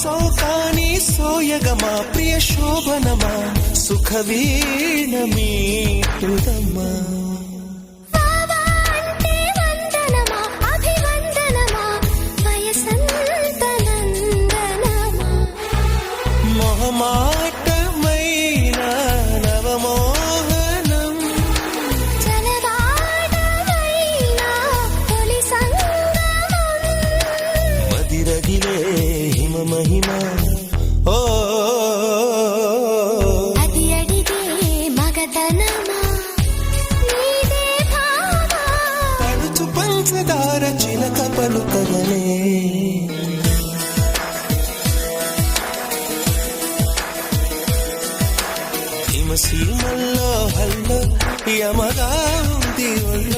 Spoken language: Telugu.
సోకాని సోయగమా ప్రియ శోభనమా సుఖవీణ మీటుదమ్మా మొహమాటమైన నవమోహనం మదిరగిలే హిమ మహిమ ఓ అది అడిగే మగతనమా పడుచు పంచదార చిలక పలుకగలే సీమల్లో హల్లో యమగా ఉంది ఒళ్ళో